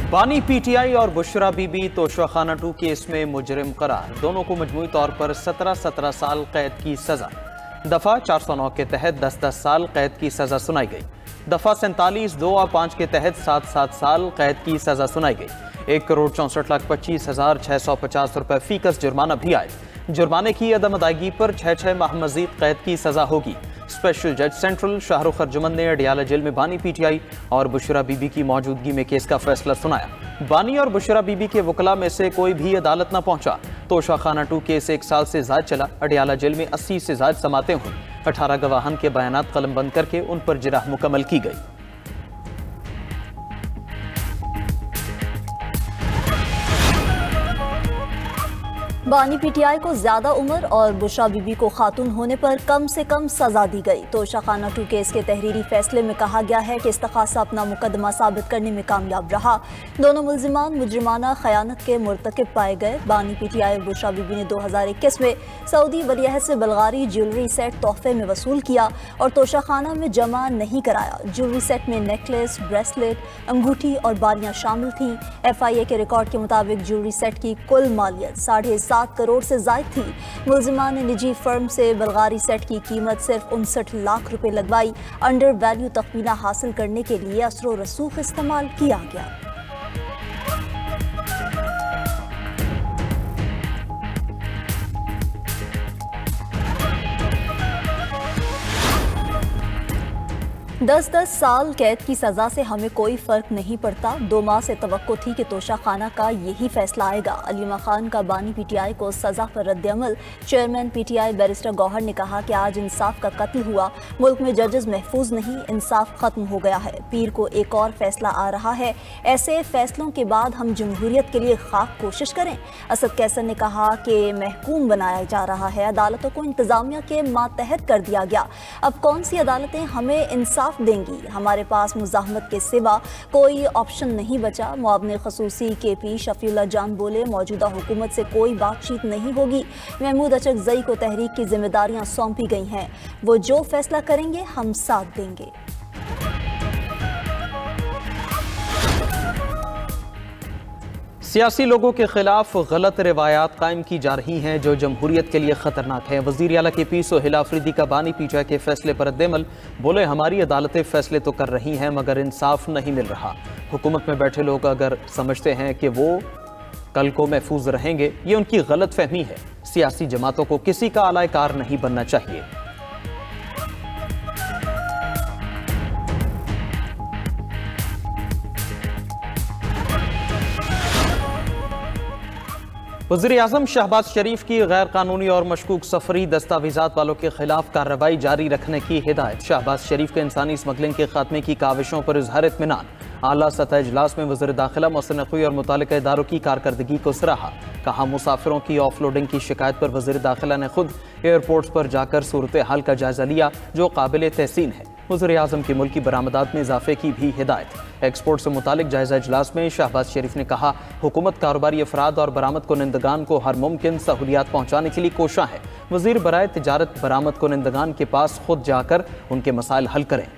बानी पीटीआई और बुशरा बीबी तोशाखाना 2 केस में मुजरिम करार, दोनों को मजमूई तौर पर 17 साल कैद की सजा। दफा 409 के तहत 10 साल कैद की सजा सुनाई गई। दफा 47, 2 और 5 के तहत 7 साल कैद की सजा सुनाई गई। 1,64,25,650 रुपए फीकस जुर्माना भी आए। जुर्माने की अदम अदायगी पर 6 माह मजीद कैद की सजा होगी। स्पेशल जज सेंट्रल शाहरुख अर्जुमन ने अडियाला जेल में बानी पीटीआई और बुशरा बीबी की मौजूदगी में केस का फैसला सुनाया। बानी और बुशरा बीबी के वकला में से कोई भी अदालत न पहुंचा। तोशाखाना 2 केस 1 साल से ज्यादा चला। अडियाला जेल में 80 से ज्यादा समातें हुई। 18 गवाहान के बयानात कलमबंद करके उन पर जिरह मुकम्मल की गई। बानी पीटीआई को ज्यादा उम्र और बुशरा बीबी को खातून होने पर कम से कम सजा दी गई। तोशाखाना 2 केस के तहरीरी फैसले में कहा गया है कि इस्तखासा अपना मुकदमा साबित करने में कामयाब रहा। दोनों मुल्जिमान मुजरिमाना खयानत के मुर्तकिब पाए गए। बानी पीटीआई और बुशरा बीबी ने 2021 में सऊदी वलीअहद से बल्गारी ज्वेलरी सेट तोहफे में वसूल किया और तोशाखाना में जमा नहीं कराया। ज्वेलरी सेट में नेकलेस, ब्रेसलेट, अंगूठी और बालियां शामिल थीं। FIA के रिकॉर्ड के मुताबिक ज्वेलरी सेट की कुल मालियत 7.5 करोड़ से ज्यादा थी। मुल्जिमान ने निजी फर्म से बल्गारी सेट की कीमत सिर्फ 59 लाख रुपए लगवाई। अंडर वैल्यू तखमीना हासिल करने के लिए असरो रसूख इस्तेमाल किया गया। दस साल कैद की सजा से हमें कोई फर्क नहीं पड़ता। 2 माह से तवक्को थी कि तोशाखाना का यही फैसला आएगा। अलीमा खान का बानी पीटीआई को सजा पर रद्द-ए-अमल। चेयरमैन पीटीआई बैरिस्टर गौहर ने कहा कि आज इंसाफ का कत्ल हुआ। मुल्क में जजेस महफूज नहीं, इंसाफ खत्म हो गया है। पीर को एक और फैसला आ रहा है। ऐसे फैसलों के बाद हम जमहूरियत के लिए खाक कोशिश करें। असद कैसर ने कहा कि महकूम बनाया जा रहा है। अदालतों को इंतजामिया के मातहत कर दिया गया। अब कौन सी अदालतें हमें इंसाफ देंगी? हमारे पास मुजाहमत के सिवा कोई ऑप्शन नहीं बचा। मुआवने खसूसी KP शफीउल्लाह जान बोले, मौजूदा हुकूमत से कोई बातचीत नहीं होगी। महमूद अचकजई को तहरीक की जिम्मेदारियां सौंपी गई हैं। वो जो फैसला करेंगे हम साथ देंगे। सियासी लोगों के खिलाफ गलत रिवायात कायम की जा रही हैं जो जमहूरियत के लिए खतरनाक है। वज़ीर आला KP सोहेल आफरीदी का बानी पीटीआई के फैसले पर रद्द-ए-अमल। बोले, हमारी अदालतें फैसले तो कर रही हैं मगर इंसाफ नहीं मिल रहा। हुकूमत में बैठे लोग अगर समझते हैं कि वो कल को महफूज रहेंगे, ये उनकी गलत फहमी है। सियासी जमातों को किसी का आलाकार नहीं बनना चाहिए। वज़ीर-ए-आज़म शहबाज शरीफ की गैर कानूनी और मशकूक सफरी दस्तावेजात वालों के खिलाफ कार्रवाई जारी रखने की हिदायत। शहबाज शरीफ के इंसानी स्मगलिंग के खात्मे की काविशों पर इज़हार इत्मीनान। आला सतह इजलास में वज़ीर दाखिला मोहसिन नकवी और मुतालिका इदारों की कारकर्दगी को सराहा। कहा, मुसाफिरों की ऑफलोडिंग की शिकायत पर वज़ीर दाखिला ने खुद एयरपोर्ट्स पर जाकर सूरत हाल का जायजा लिया जो काबिल तहसीन है। वज़ीर-ए-आज़म की मुल्की बरामदात में इजाफे की भी हिदायत। एक्सपोर्ट से मुतालिक जायजा इजलास में शहबाज शरीफ ने कहा, हुकूमत कारोबारी अफराद और बरामद कुनिंदगान को हर मुमकिन सहूलियात पहुँचाने के लिए कोशा है। वज़ीर बराए तिजारत बरामद कुनिंदगान के पास खुद जाकर उनके मसाइल हल करें।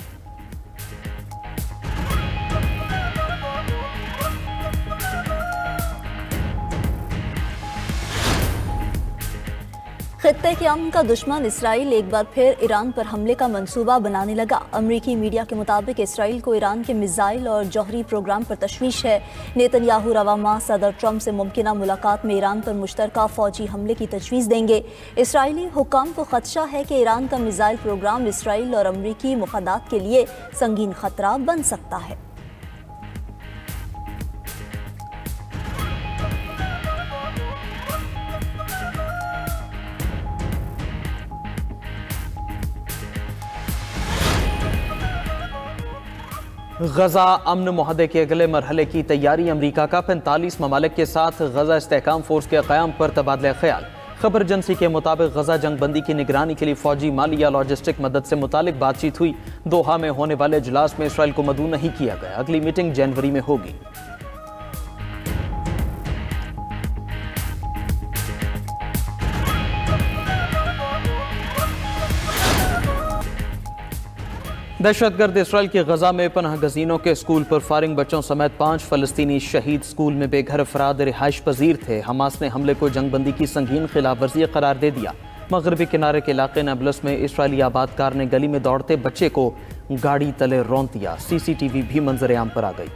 खित्ते के अमन का दुश्मन इसराइल एक बार फिर ईरान पर हमले का मंसूबा बनाने लगा। अमरीकी मीडिया के मुताबिक इसराइल को ईरान के मिसाइल और जौहरी प्रोग्राम पर तशवीश है। नेतन्याहू रवा माह सदर ट्रंप से मुमकिना मुलाकात में ईरान पर मुश्तरका फौजी हमले की तजवीज़ देंगे। इसराइली हुक्काम को खदशा है कि ईरान का मिसाइल प्रोग्राम इसराइल और अमरीकी मुफादात के लिए संगीन खतरा बन सकता है। गजा अमन मुआहदे के अगले मरहले की तैयारी। अमरीका का 45 ममालिक के साथ गजा इस्तेहकाम फोर्स के क़याम पर तबादला ख्याल। खबर एजेंसी के मुताबिक गजा जंगबंदी की निगरानी के लिए फौजी, माली या लॉजिस्टिक मदद से मुतालिक बातचीत हुई। दोहा में होने वाले इजलास में इसराइल को मदऊ नहीं किया गया। अगली मीटिंग जनवरी में होगी। दहशतगर्द इसराइल की गजा में पनाह गजीनों के स्कूल पर फायरिंग, बच्चों समेत 5 फलस्तीनी शहीद। स्कूल में बेघर अफराद रिहाइश पजीर थे। हमास ने हमले को जंगबंदी की संगीन खिलाफ वर्जी करार दे दिया। मगरबी किनारे के इलाके नाबलस में इसराइली आबादकार ने गली में दौड़ते बच्चे को गाड़ी तले रौंद दिया। CCTV भी मंजर आम पर आ गई।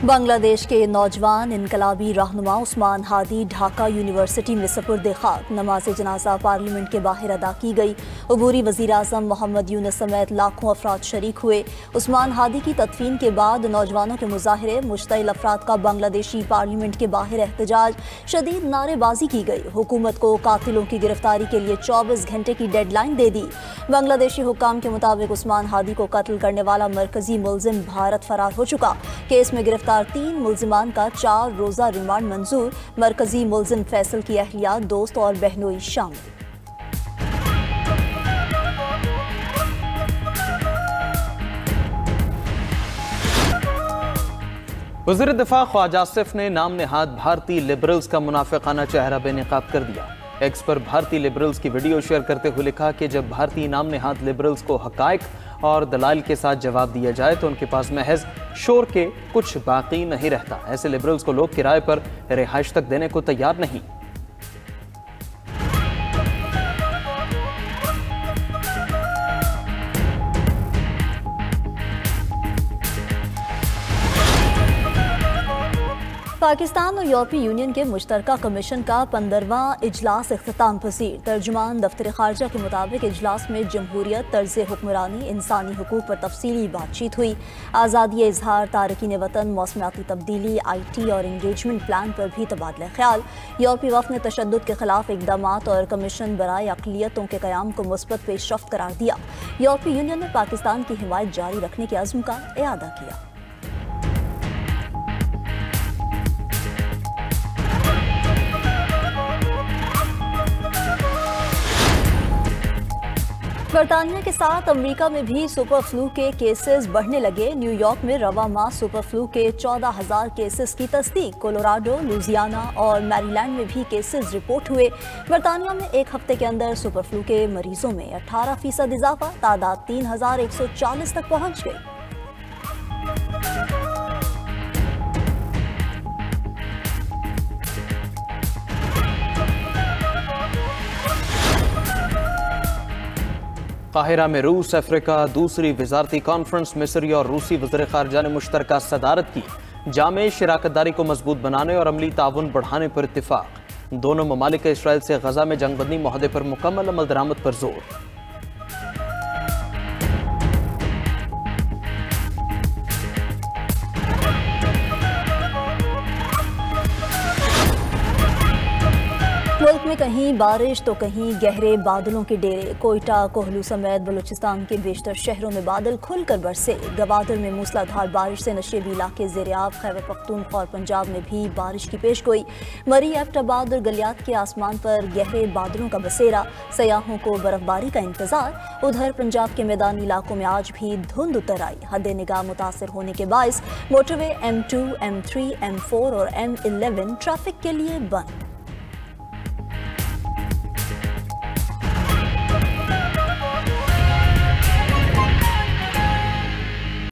बांग्लादेश के नौजवान इनकलाबी रहनुमा उस्मान हादी ढाका यूनिवर्सिटी में सपुर्द खाक। नमाज जनाजा पार्लियामेंट के बाहर अदा की गई। अबूरी वज़ीर आज़म मोहम्मद यूनुस समेत लाखों अफराद शरीक हुए। उस्मान हादी की तदफीन के बाद नौजवानों के मुजाहरे, मुश्तइल अफराद का बांग्लादेशी पार्लियामेंट के बाहर एहतजाज, शदीद नारेबाजी की गई। हुकूमत को कातिलों की गिरफ्तारी के लिए 24 घंटे की डेडलाइन दे दी। बांग्लादेशी हुक्काम के मुताबिक उस्मान हादी को कत्ल करने वाला मरकजी मुल्जिम भारत फरार हो चुका। केस में गिरफ्तार 3 मुल्जिमान का 4 रोज़ा रिमांड मंजूर। मरकजी मुल्जिम फैसल की अहलिया, दोस्त और बहनोई शामिल। वज़ीर दिफा ख्वाजा आसिफ ने नाम नेहाद भारतीय लिबरल्स का मुनाफिकाना चेहरा बेनकाब कर दिया। एक्स पर भारतीय लिबरल्स की वीडियो शेयर करते हुए लिखा कि जब भारतीय नाम नेहाद लिबरल्स को हकायक और दलाइल के साथ जवाब दिया जाए तो उनके पास महज शोर के कुछ बाकी नहीं रहता। ऐसे लिबरल्स को लोग किराए पर रिहाइश तक देने को तैयार नहीं। पाकिस्तान और यूरोपीय यूनियन के मुश्तरका कमीशन का 15वां इजलास इख्तिताम पसीर। तर्जुमान दफ्तर खारजा के मुताबिक इजलास में जमहूरियत, तर्ज हुक्मरानी, इंसानी हुकूक पर तफसीली बातचीत हुई। आज़ादी इजहार, तारकीन वतन, मौसमियाती तब्दीली, IT और इंगेजमेंट प्लान पर भी तबादला ख्याल। यूरोपीय वफ़द ने तशद्दुद के खिलाफ इक़दामात और कमीशन बराए अक़लियतों के क़याम को मुस्बत पेशरफ्त करार दिया। यूरोपीय यूनियन ने पाकिस्तान की हिमायत जारी रखने के अज़्म का इआदा किया। बरतानिया के साथ अमेरिका में भी सुपर फ्लू के केसेस बढ़ने लगे। न्यूयॉर्क में रवा माह सुपर फ्लू के 14,000 केसेस की तस्दीक। कोलोराडो, लुजियाना और मैरीलैंड में भी केसेस रिपोर्ट हुए। बरतानिया में एक हफ्ते के अंदर सुपर फ्लू के मरीजों में 18% इजाफा, तादाद 3,140 तक पहुंच गई। काहिरा में रूस अफ्रीका दूसरी वजारती कॉन्फ्रेंस, मिस्री और रूसी वज़ीर ख़ारजा ने मुश्तरका सदारत की। जामे शराकतदारी को मजबूत बनाने और अमली ताउन बढ़ाने पर इत्तिफाक। दोनों ममालिक का इसराइल से गजा में जंगबंदी मुआहदे पर मुकम्मल अमल दरामद पर जोर। मुल्क में कहीं बारिश तो कहीं गहरे बादलों के डेरे। कोयटा, कोहलू समेत बलूचिस्तान के बेशतर शहरों में बादल खुलकर बरसे। गवादर में मूसलाधार बारिश से नशेबी इलाके ज़ेर-ए-आब। खैबर पख्तूनख्वा और पंजाब में भी बारिश की पेशगोई। मरी, एबटाबाद और गलियात के आसमान पर गहरे बादलों का बसेरा। सयाहों को बर्फबारी का इंतजार। उधर पंजाब के मैदानी इलाकों में आज भी धुंध उतर आई। हद निगाह मुतासर होने के बायस मोटरवे M2, M3, M4 और M11 ट्रैफिक के लिए बंद।